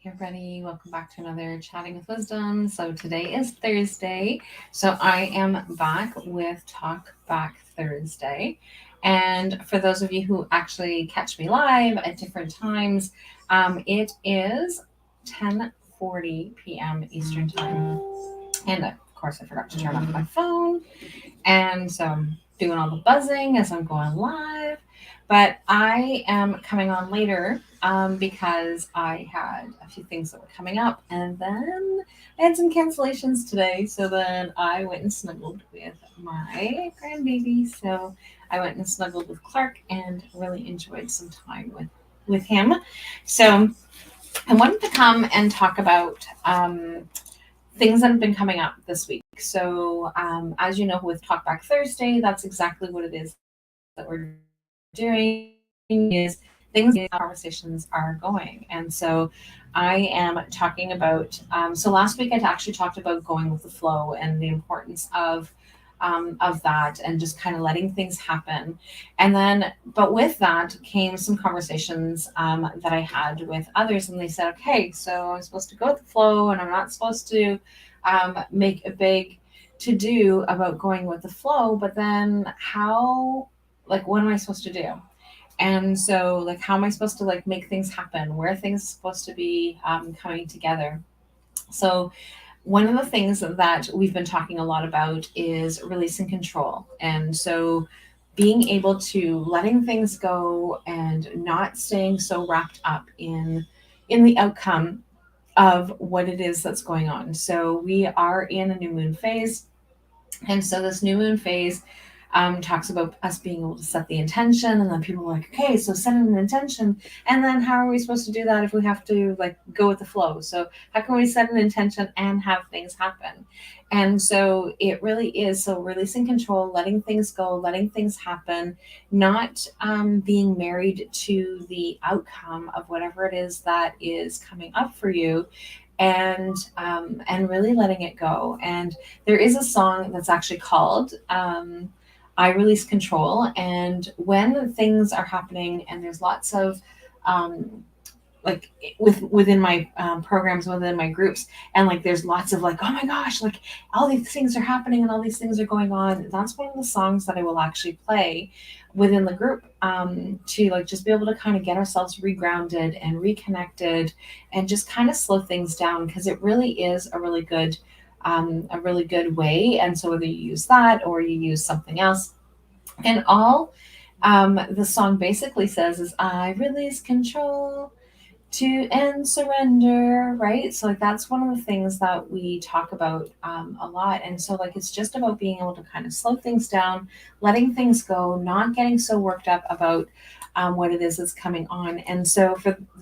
everybody. Welcome back to another Chatting with Wisdom. So today is Thursday. So I am back with Talk Back Thursday. And for those of you who actually catch me live at different times, it is 10:40 p.m. Eastern Time. And of course, I forgot to turn off my phone. And so I'm doing all the buzzing as I'm going live. But I am coming on later because I had a few things that were coming up. And then I had some cancellations today. So then I went and snuggled with my grandbaby. So I went and snuggled with Clark and really enjoyed some time with him. So I wanted to come and talk about things that have been coming up this week. So, as you know, with Talk Back Thursday, that's exactly what it is that we're doing is things conversations are going. And so I am talking about, so last week I actually talked about going with the flow and the importance of that and just kind of letting things happen. And then, but with that came some conversations that I had with others, and they said, okay, so I'm supposed to go with the flow and I'm not supposed to make a big to do about going with the flow, but then how, like, what am I supposed to do? And so, like, how am I supposed to like make things happen? Where are things supposed to be coming together? So one of the things that we've been talking a lot about is releasing control. And so being able to letting things go and not staying so wrapped up in the outcome of what it is that's going on. So we are in a new moon phase. And so this new moon phase talks about us being able to set the intention, and then people are like, okay, so set an intention, and then how are we supposed to do that if we have to like go with the flow? So how can we set an intention and have things happen? And so it really is so releasing control, letting things go, letting things happen, not being married to the outcome of whatever it is that is coming up for you, and really letting it go. And there is a song that's actually called I Release Control. And when things are happening and there's lots of um, like within my programs, within my groups, and like there's lots of like, oh my gosh, like all these things are happening and all these things are going on, that's one of the songs that I will actually play within the group, to like just be able to kind of get ourselves regrounded and reconnected and just kind of slow things down, because it really is a really good way. And so whether you use that or you use something else, and all the song basically says is I release control to and surrender, right? So like that's one of the things that we talk about a lot. And so like it's just about being able to kind of slow things down, letting things go, not getting so worked up about what it is that's coming on. And so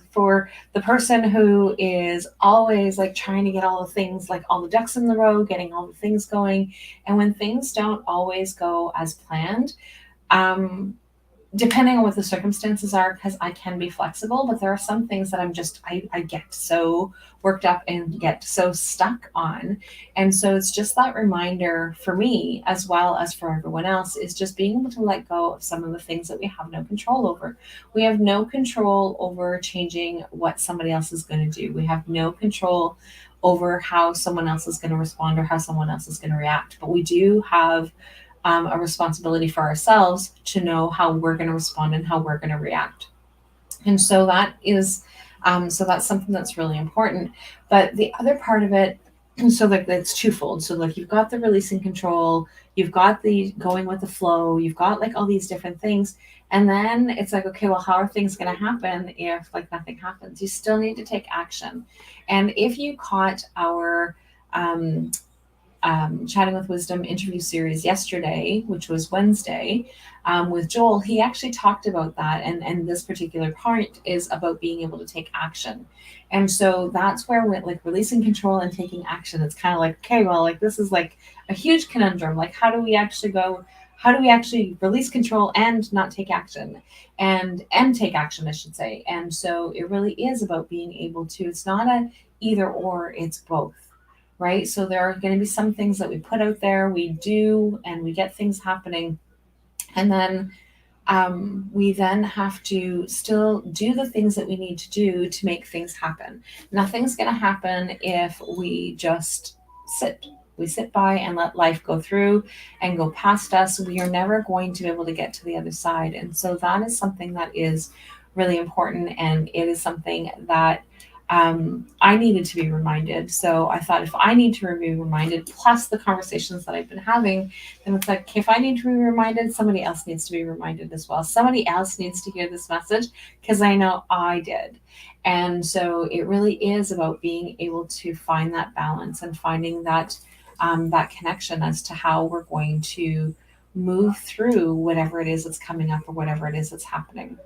for the person who is always like trying to get all the things, like all the ducks in the row, getting all the things going, and when things don't always go as planned, um, depending on what the circumstances are, because I can be flexible, but there are some things that I get so worked up and get so stuck on. And so it's just that reminder for me, as well as for everyone else, is just being able to let go of some of the things that we have no control over. We have no control over changing what somebody else is going to do. We have no control over how someone else is going to respond or how someone else is going to react. But we do have a responsibility for ourselves to know how we're going to respond and how we're going to react. And so that is, so that's something that's really important. But the other part of it, so like that's twofold. So like you've got the releasing control, you've got the going with the flow, you've got like all these different things. And then it's like, okay, well, how are things going to happen if like nothing happens? You still need to take action. And if you caught our Chatting with Wisdom interview series yesterday, which was Wednesday, with Joel, he actually talked about that. And this particular part is about being able to take action. And so that's where with like releasing control and taking action, it's kind of like, okay, well, like this is like a huge conundrum. Like, how do we actually go? How do we actually release control and not take action, and take action, I should say. And so it really is about being able to, it's not a either or, it's both, right? So there are going to be some things that we put out there, we do, and we get things happening. And then we then have to still do the things that we need to do to make things happen. Nothing's going to happen if we just sit. We sit by and let life go through and go past us. We are never going to be able to get to the other side. And so that is something that is really important. And it is something that I needed to be reminded. So I thought if I need to be reminded, plus the conversations that I've been having, then it's like, okay, if I need to be reminded, somebody else needs to be reminded as well. Somebody else needs to hear this message because I know I did. And so it really is about being able to find that balance and finding that connection as to how we're going to move through whatever it is that's coming up or whatever it is that's happening.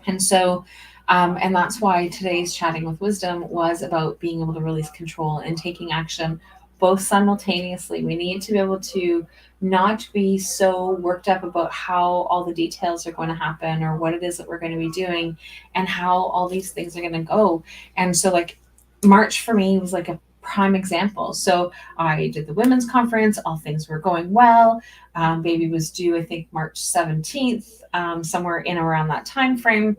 And so, and that's why today's Chatting with Wisdom was about being able to release control and taking action both simultaneously. We need to be able to not be so worked up about how all the details are going to happen or what it is that we're going to be doing and how all these things are going to go. And so, like, March for me was like a prime example. So I did the women's conference, all things were going well. Baby was due, I think, March 17th, somewhere in around that time frame.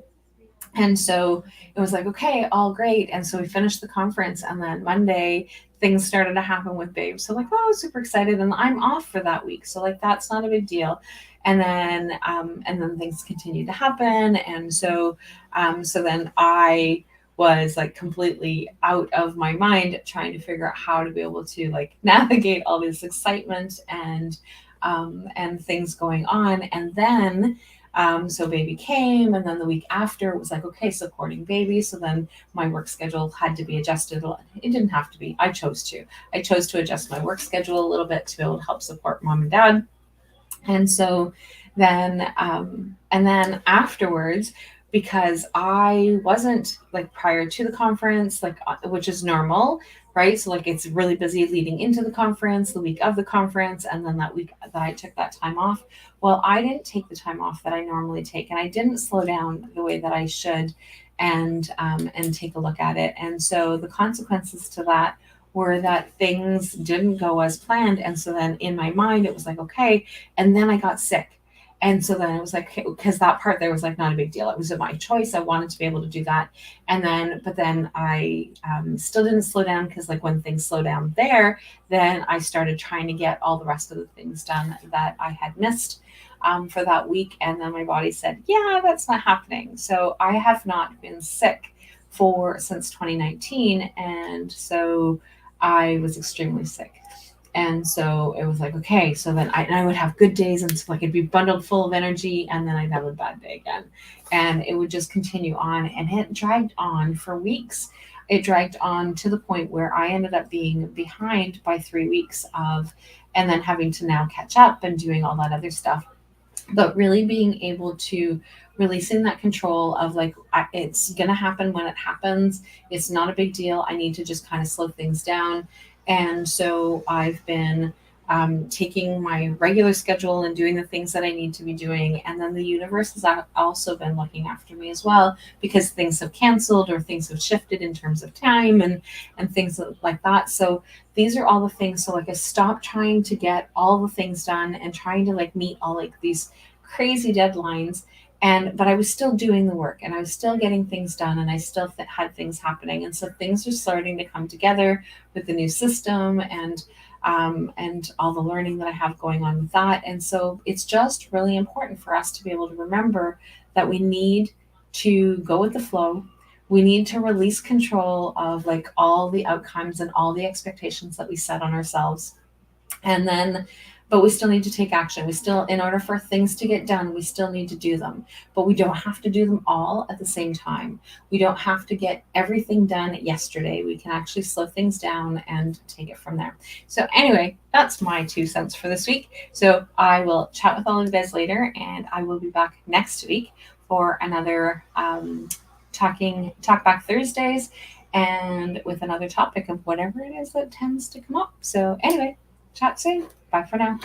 And so it was like, okay, all great. And so we finished the conference, and then Monday things started to happen with Babe. So like, oh, super excited, and I'm off for that week. So like, that's not a big deal. And then things continued to happen, and so then I was like completely out of my mind trying to figure out how to be able to like navigate all this excitement and things going on. And then so Baby came, and then the week after it was like, okay, supporting Baby. So then my work schedule had to be adjusted. It didn't have to be. I chose to. Adjust my work schedule a little bit to be able to help support mom and dad. And so and then afterwards, because I wasn't like prior to the conference, like which is normal, right? So like it's really busy leading into the conference, the week of the conference, and then that week that I took that time off. Well, I didn't take the time off that I normally take, and I didn't slow down the way that I should, and take a look at it. And so the consequences to that were that things didn't go as planned. And so then in my mind, it was like, okay. And then I got sick. And so then it was like, because that part there was like not a big deal. It was my choice. I wanted to be able to do that. But then I still didn't slow down, because like when things slow down there, then I started trying to get all the rest of the things done that I had missed for that week. And then my body said, yeah, that's not happening. So I have not been sick since 2019. And so I was extremely sick. And so it was like, okay, so then I would have good days, and so like it'd be bundled full of energy, and then I'd have a bad day again. And it would just continue on, and it dragged on for weeks. It dragged on to the point where I ended up being behind by 3 weeks and then having to now catch up and doing all that other stuff. But really being able to releasing that control of like, it's going to happen when it happens. It's not a big deal. I need to just kind of slow things down. And so I've been taking my regular schedule and doing the things that I need to be doing. And then the universe has also been looking after me as well, because things have canceled or things have shifted in terms of time and things like that. So these are all the things. So like I stopped trying to get all the things done and trying to like meet all like these crazy deadlines. But I was still doing the work, and I was still getting things done, and I still had things happening. And so things are starting to come together with the new system and all the learning that I have going on with that. And so it's just really important for us to be able to remember that we need to go with the flow. We need to release control of like all the outcomes and all the expectations that we set on ourselves. And then, but we still need to take action. We still, in order for things to get done, we still need to do them, but we don't have to do them all at the same time. We don't have to get everything done yesterday. We can actually slow things down and take it from there. So anyway, that's my 2 cents for this week. So I will chat with all of you guys later, and I will be back next week for another Talk Back Thursdays, and with another topic of whatever it is that tends to come up. So anyway, chat soon. Bye for now.